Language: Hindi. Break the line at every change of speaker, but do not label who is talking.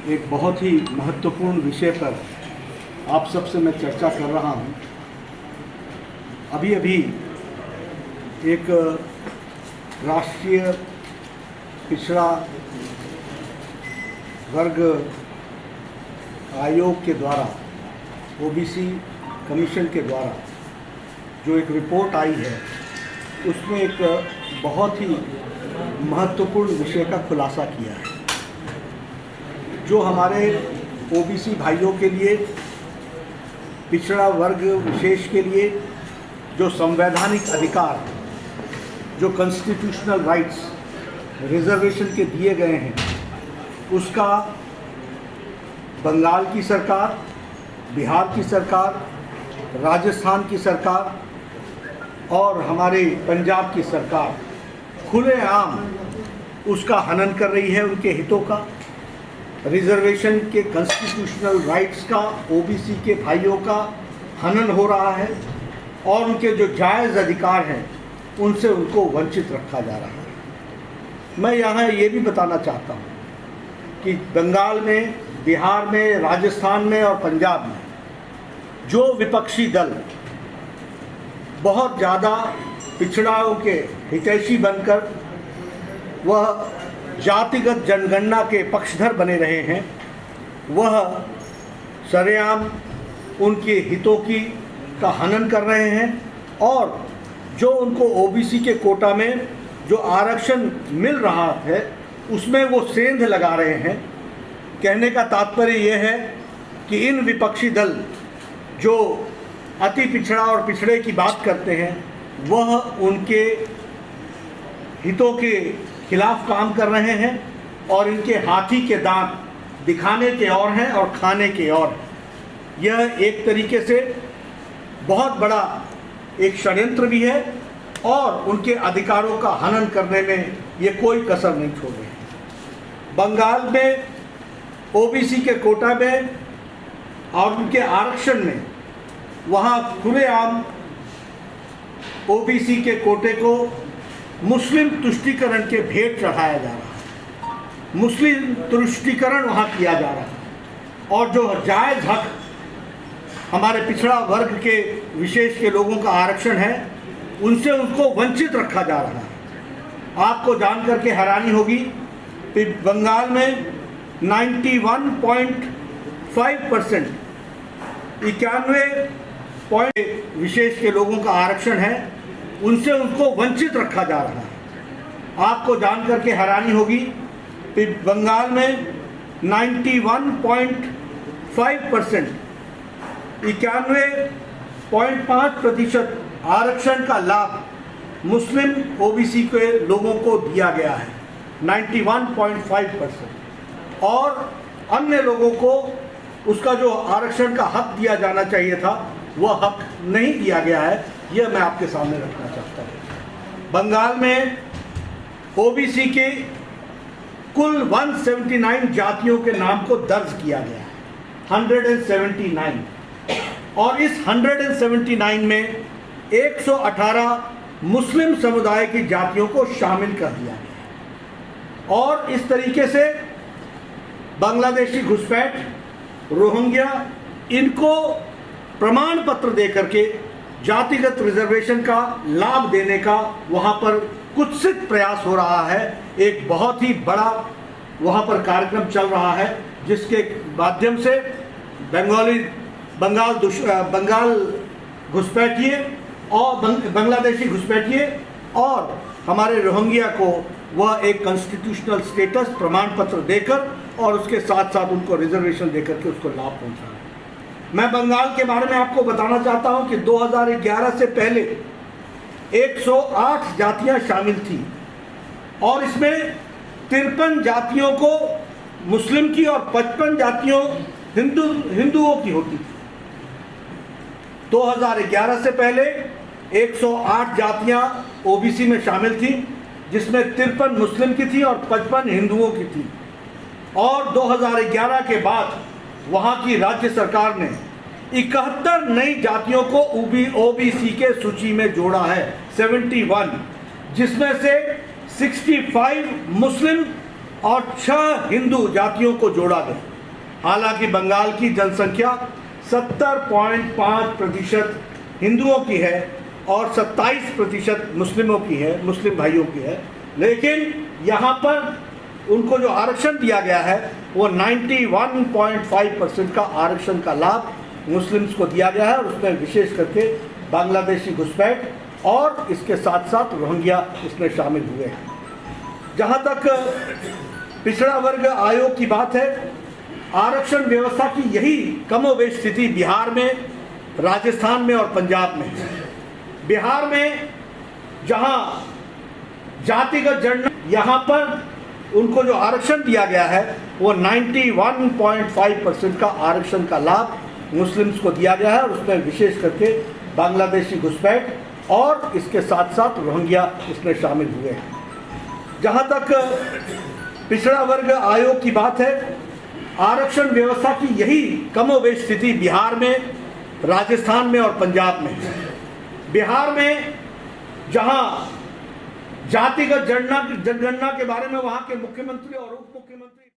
एक बहुत ही महत्वपूर्ण विषय पर आप सबसे मैं चर्चा कर रहा हूं। अभी अभी एक राष्ट्रीय पिछड़ा वर्ग आयोग के द्वारा ओबीसी कमीशन के द्वारा जो एक रिपोर्ट आई है, उसमें एक बहुत ही महत्वपूर्ण विषय का खुलासा किया है, जो हमारे ओबीसी भाइयों के लिए, पिछड़ा वर्ग विशेष के लिए जो संवैधानिक अधिकार, जो कॉन्स्टिट्यूशनल राइट्स रिजर्वेशन के दिए गए हैं, उसका बंगाल की सरकार, बिहार की सरकार, राजस्थान की सरकार और हमारे पंजाब की सरकार खुलेआम उसका हनन कर रही है। उनके हितों का, रिजर्वेशन के कॉन्स्टिट्यूशनल राइट्स का, ओबीसी के भाइयों का हनन हो रहा है और उनके जो जायज़ अधिकार हैं उनसे उनको वंचित रखा जा रहा है। मैं यहाँ ये भी बताना चाहता हूँ कि बंगाल में, बिहार में, राजस्थान में और पंजाब में जो विपक्षी दल बहुत ज़्यादा पिछड़ाओं के हितैषी बनकर वह जातिगत जनगणना के पक्षधर बने रहे हैं, वह सरेआम उनके हितों का हनन कर रहे हैं और जो उनको ओबीसी के कोटा में जो आरक्षण मिल रहा है उसमें वो सेंध लगा रहे हैं। कहने का तात्पर्य यह है कि इन विपक्षी दल जो अति पिछड़ा और पिछड़े की बात करते हैं, वह उनके हितों के खिलाफ काम कर रहे हैं और इनके हाथी के दांत दिखाने के और हैं और खाने के और। यह एक तरीके से बहुत बड़ा एक षड्यंत्र भी है और उनके अधिकारों का हनन करने में ये कोई कसर नहीं छोड़ रहे हैं। बंगाल में ओबीसी के कोटा में और उनके आरक्षण में वहाँ खुलेआम ओबीसी के कोटे को मुस्लिम तुष्टीकरण के भेंट चढ़ाया जा रहा है। मुस्लिम तुष्टीकरण वहाँ किया जा रहा है और जो जायज़ हक हमारे पिछड़ा वर्ग के विशेष के लोगों का आरक्षण है, उनसे उनको वंचित रखा जा रहा है। आपको जानकर के हैरानी होगी कि बंगाल में 91.5% 91 विशेष के लोगों का आरक्षण है, उनसे उनको वंचित रखा जा रहा है। आपको जानकर के हैरानी होगी कि बंगाल में 91.5% 91.5% आरक्षण का लाभ मुस्लिम ओबीसी के लोगों को दिया गया है, 91.5%, और अन्य लोगों को उसका जो आरक्षण का हक दिया जाना चाहिए था वह हक नहीं दिया गया है। यह मैं आपके सामने रखना चाहता हूँ। बंगाल में ओबीसी के कुल 179 जातियों के नाम को दर्ज किया गया है, 179, और इस 179 में 118 मुस्लिम समुदाय की जातियों को शामिल कर दिया गया और इस तरीके से बांग्लादेशी घुसपैठ, रोहिंग्या, इनको प्रमाण पत्र देकर के जातिगत रिजर्वेशन का लाभ देने का वहाँ पर कुत्सित प्रयास हो रहा है। एक बहुत ही बड़ा वहाँ पर कार्यक्रम चल रहा है जिसके माध्यम से बंगाल घुसपैठिए और बांग्लादेशी घुसपैठिए और हमारे रोहिंग्या को वह एक कॉन्स्टिट्यूशनल स्टेटस प्रमाण पत्र देकर और उसके साथ साथ उनको रिजर्वेशन देकर के उसको लाभ पहुँचा रहे हैं। मैं बंगाल के बारे में आपको बताना चाहता हूं कि 2011 से पहले 108 जातियां शामिल थी और इसमें 53 जातियों को मुस्लिम की और 55 जातियों हिंदुओं की होती थी। 2011 से पहले 108 जातियां ओबीसी में शामिल थी, जिसमें 53 मुस्लिम की थी और 55 हिंदुओं की थी। और 2011 के बाद वहाँ की राज्य सरकार ने 71 नई जातियों को ओबीसी के सूची में जोड़ा है, 71, जिसमें से 65 मुस्लिम और 6 हिंदू जातियों को जोड़ा गया। हालांकि बंगाल की जनसंख्या 70.5% हिंदुओं की है और 27% मुस्लिमों की है, मुस्लिम भाइयों की है। लेकिन यहाँ पर उनको जो आरक्षण दिया गया है वो 91.5% का आरक्षण का लाभ मुस्लिम्स को दिया गया है, और उसमें विशेष करके बांग्लादेशी घुसपैठ और इसके साथ साथ रोहिंग्या इसमें शामिल हुए हैं। जहाँ तक पिछड़ा वर्ग आयोग की बात है, आरक्षण व्यवस्था की यही कमोबेश स्थिति बिहार में, राजस्थान में और पंजाब में है। बिहार में जहाँ जातिगत जनगणना, यहाँ पर उनको जो आरक्षण दिया गया है वो 91.5% का आरक्षण का लाभ मुस्लिम्स को दिया गया है, और उसमें विशेष करके बांग्लादेशी घुसपैठ और इसके साथ साथ रोहिंग्या इसमें शामिल हुए हैं। जहाँ तक पिछड़ा वर्ग आयोग की बात है, आरक्षण व्यवस्था की यही कमोबेश स्थिति बिहार में, राजस्थान में और पंजाब में है। बिहार में जहाँ जातिगत जनगणना के बारे में वहाँ के मुख्यमंत्री और उप मुख्यमंत्री